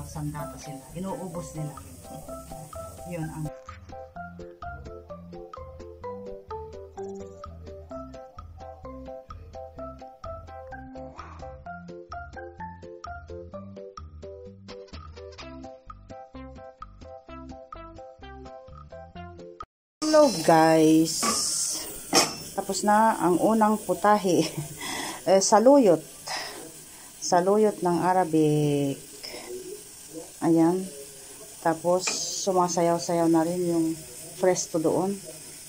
sandata sila. Inuubos nila. Yun ang Hello guys, tapos na ang unang putahe. Saluyot ng Arabic. Ayan, tapos sumasayaw-sayaw na rin yung presto doon.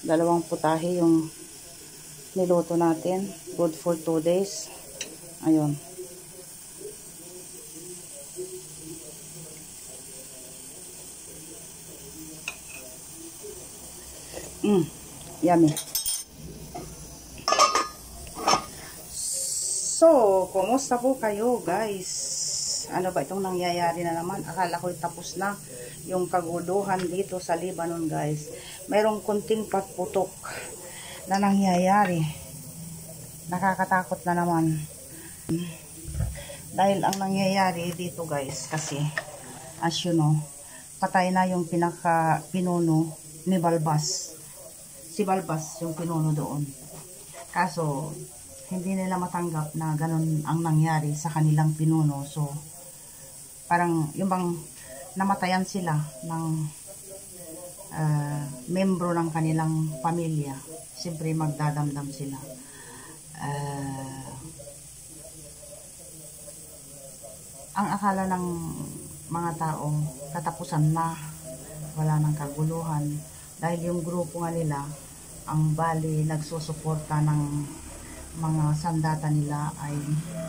Dalawang putahe yung niluto natin, good for 2 days. Ayun, yummy. So, kumusta po kayo guys? Ano ba itong nangyayari na naman? Akala ko tapos na yung kaguluhan dito sa Lebanon guys. Merong kunting pagputok na nangyayari. Nakakatakot na naman. Dahil ang nangyayari dito guys, kasi as you know, patay na yung pinaka-pinuno ni Balbas. Si Balbas yung pinuno doon. Kaso, hindi nila matanggap na ganun ang nangyari sa kanilang pinuno. So, parang yung bang namatayan sila ng membro ng kanilang pamilya. Siyempre, magdadamdam sila. Ang akala ng mga tao, katapusan na, wala nang kaguluhan. Dahil yung grupo nga nila, ang bali nagsusuporta ng mga sandata nila ay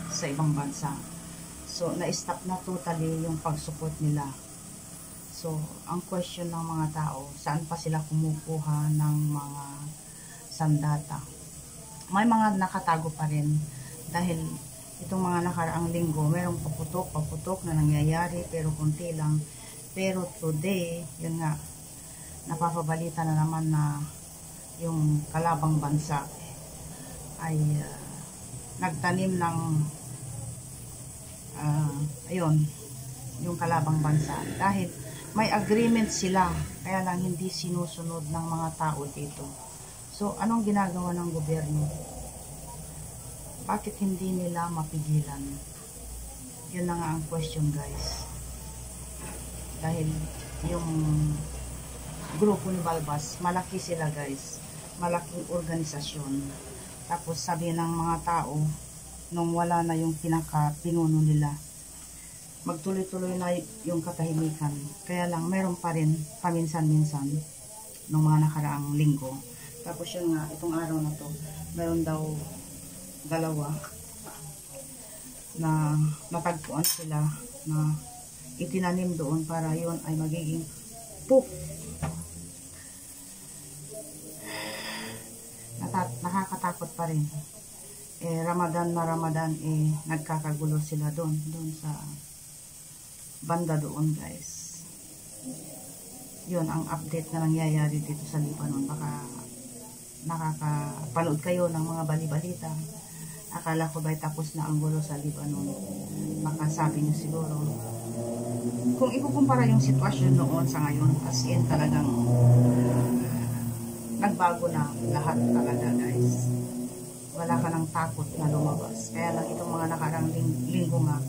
sa ibang bansa. So, na-stop na totally yung pag-support nila. So, ang question ng mga tao, saan pa sila kumukuha ng mga sandata? May mga nakatago pa rin dahil itong mga nakaraang linggo, merong paputok na nangyayari pero konti lang. Pero today, yun nga, napapabalita na naman na yung kalabang bansa ay nagtanim ng ayun, yung kalabang bansa dahil may agreement sila, kaya lang hindi sinusunod ng mga tao dito. So, anong ginagawa ng gobyerno? Bakit hindi nila mapigilan? Yun na nga ang question guys. Dahil yung grupo ni Balbas, malaki sila guys, malaking organisasyon. Tapos sabi ng mga tao, nung wala na yung pinaka-pinuno nila, magtuloy-tuloy na yung katahimikan. Kaya lang, meron pa rin paminsan-minsan nung mga nakaraang linggo. Tapos yun nga, itong araw na to, meron daw dalawa na matagpuan sila na itinanim doon para yun ay magiging poof. Nakakatakot pa rin. Ramadan na Ramadan, nagkakagulo sila doon sa banda doon guys. Yun ang update na nangyayari dito sa Lebanon. Baka nakakapanood kayo ng mga bali-balita. Akala ko ba'y tapos na ang gulo sa Lebanon? Baka sabi nyo siguro, kung ikukumpara yung sitwasyon noon sa ngayon, as in talagang nagbago na lahat talaga guys. Wala ka ng takot na lumabas. Kaya lang itong mga nakarang linggo nga,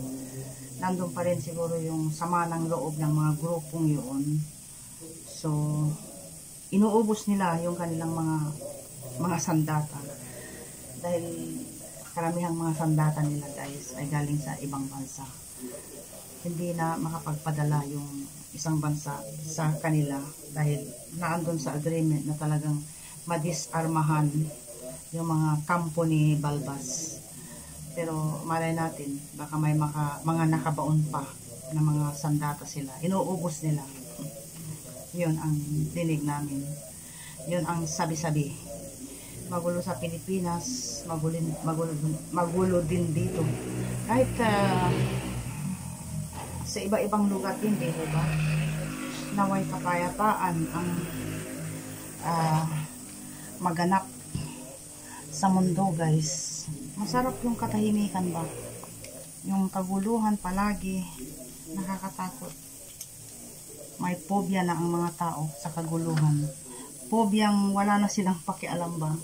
nandun pa rin siguro yung sama ng loob ng mga grupong yun. So, inuubos nila yung kanilang mga sandata. Dahil karamihang mga sandata nila guys ay galing sa ibang bansa. Hindi na makapagpadala yung isang bansa sa kanila dahil naandun sa agreement na talagang madisarmahan yung mga kampo ni Balbas. Pero malay natin, baka may mga nakabaon pa na mga sandata sila. Inuubos nila. Yun ang dinig namin. Yun ang sabi-sabi. Magulo sa Pilipinas, magulo din dito. Kahit sa iba-ibang lugar din, di ba? Naway kapayapaan ang maganap sa mundo guys. Masarap yung katahimikan ba? Yung kaguluhan palagi, Nakakatakot. May phobia na ang mga tao sa kaguluhan. Phobiang wala na silang pakialam ba.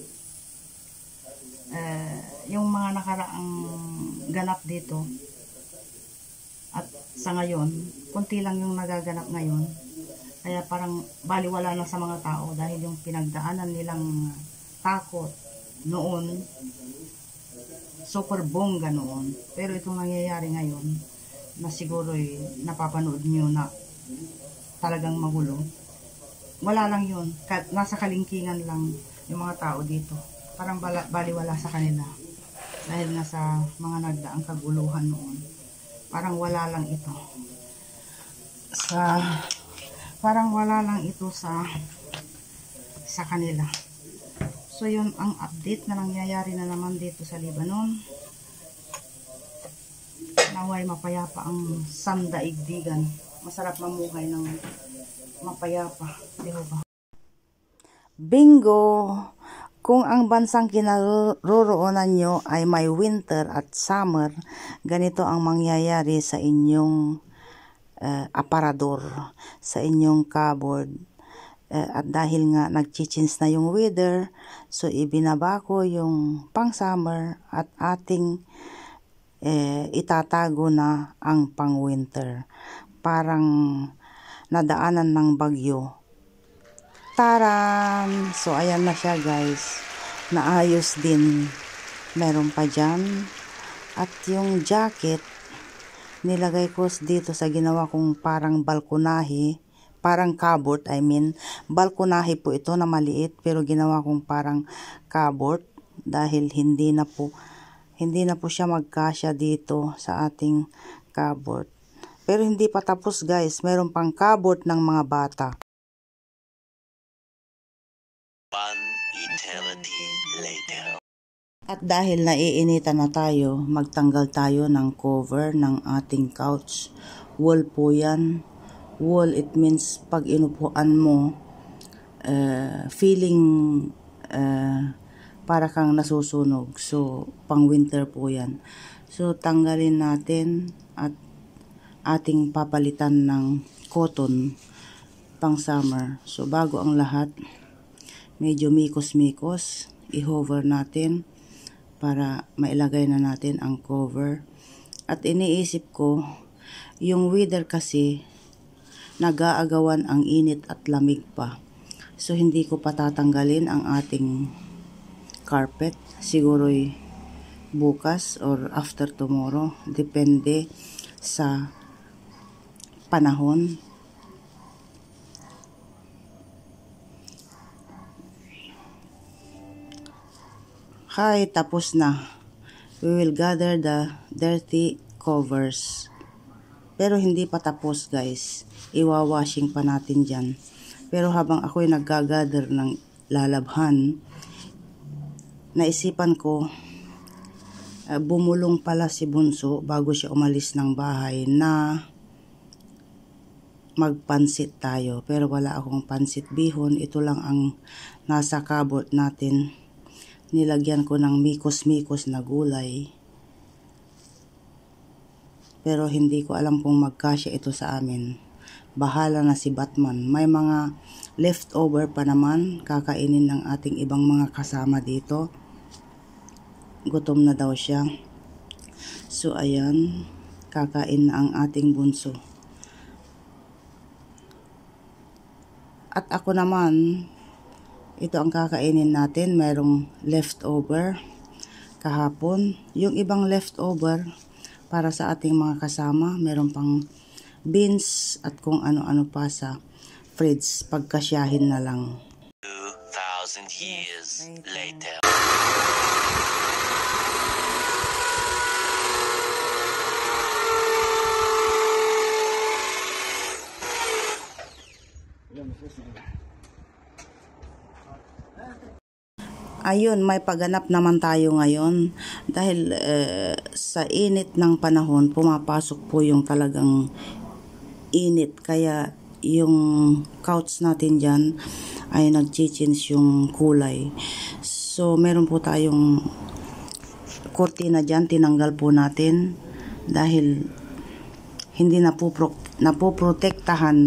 Yung mga nakaraang ganap dito at sa ngayon, kunti lang yung nagaganap ngayon. Kaya parang baliwala na sa mga tao dahil yung pinagdaanan nilang takot noon, super bongga noon. Pero itong nangyayari ngayon, na siguro napapanood nyo na talagang magulo. Wala lang yun. Nasa kalingkingan lang yung mga tao dito. Parang baliwala sa kanila. Dahil nga sa mga nagdaang kaguluhan noon. Parang wala lang ito. Parang wala lang ito sa kanila. So yun ang update na nangyayari na naman dito sa Lebanon. Naway mapayapa ang sandaigdigan. Masarap mamuhay ng mapayapa. Di ba? Bingo! Kung ang bansang kinaroroonan nyo ay may winter at summer, ganito ang mangyayari sa inyong aparador, sa inyong cupboard. At dahil nga nag-change na yung weather, so ibinaba ko yung pang summer at ating itatago na ang pang winter. Parang nadaanan ng bagyo. Taran! So ayan na siya guys. Naayos din. Meron pa dyan. At yung jacket, nilagay ko dito sa ginawa kong parang balkonahe. Parang cupboard, balkonahe po ito na maliit, pero ginawa kong parang cupboard dahil hindi na po siya magkasya dito sa ating cupboard. Pero hindi pa tapos guys, meron pang cupboard ng mga bata. One eternity later. At dahil naiinitan na tayo, magtanggal tayo ng cover ng ating couch. Wool po yan. Wool, it means pag inupuan mo, feeling para kang nasusunog. So, pang winter po yan. So, tanggalin natin at ating papalitan ng cotton pang summer. So, bago ang lahat, medyo mikos-mikos, i-hover natin para mailagay na natin ang cover. At iniisip ko, yung weather kasi, nag-aagawan ang init at lamig pa. So, hindi ko patatanggalin ang ating carpet. Siguro'y bukas or after tomorrow. Depende sa panahon. Hi, tapos na. We will gather the dirty covers. Pero hindi pa tapos guys. Iwa-washing pa natin dyan. Pero habang ako'y nag-gather ng lalabhan, naisipan ko, bumulong pala si Bunso bago siya umalis ng bahay na magpansit tayo. Pero wala akong pansit bihon. Ito lang ang nasa cupboard natin. Nilagyan ko ng mikos-mikos na gulay. Pero hindi ko alam kung magkasya ito sa amin. Bahala na si Batman. May mga leftover pa naman. Kakainin ng ating ibang mga kasama dito. Gutom na daw siya. So ayan. Kakain na ang ating bunso. At ako naman, ito ang kakainin natin. Merong leftover kahapon. Yung ibang leftover para sa ating mga kasama. Meron pang beans at kung ano-ano pa sa fridge. Pagkasyahin na lang. 2,000 years later. Ayun, may pagganap naman tayo ngayon dahil sa init ng panahon, pumapasok po yung talagang init. Kaya yung couch natin dyan ay nag-change yung kulay. So, meron po tayong kortina dyan, tinanggal po natin dahil hindi napoprotektahan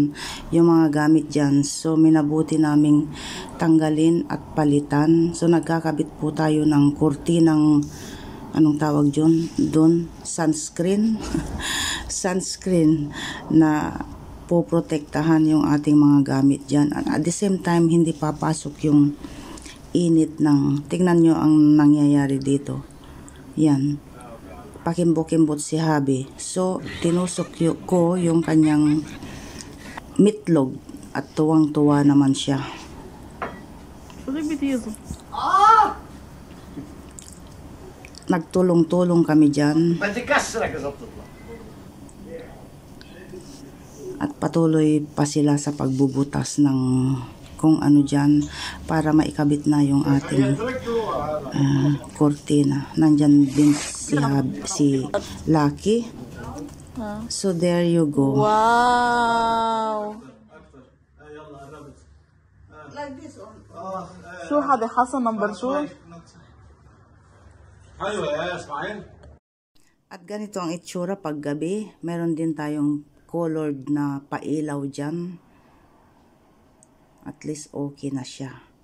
yung mga gamit dyan. So, minabuti naming tanggalin at palitan. So, nagkakabit po tayo ng kurtinang, anong tawag doon? Sunscreen. Sunscreen na poprotektahan yung ating mga gamit dyan. At the same time, hindi papasok yung init ng, tingnan nyo ang nangyayari dito. Yan. Pakimbot-kimbot si Habi. So, tinusok ko yung kanyang meatloaf at tuwang-tuwa naman siya. Nagtulong-tulong kami dyan. At patuloy pa sila sa pagbubutas ng kung ano dyan para maikabit na yung ating kurtina. Nandyan din si Lucky. So there you go. واو شو هذا حسن نمبر شو At ganito ang itsura pag gabi. Meron din tayong colored na pailaw dyan. At least okay na siya.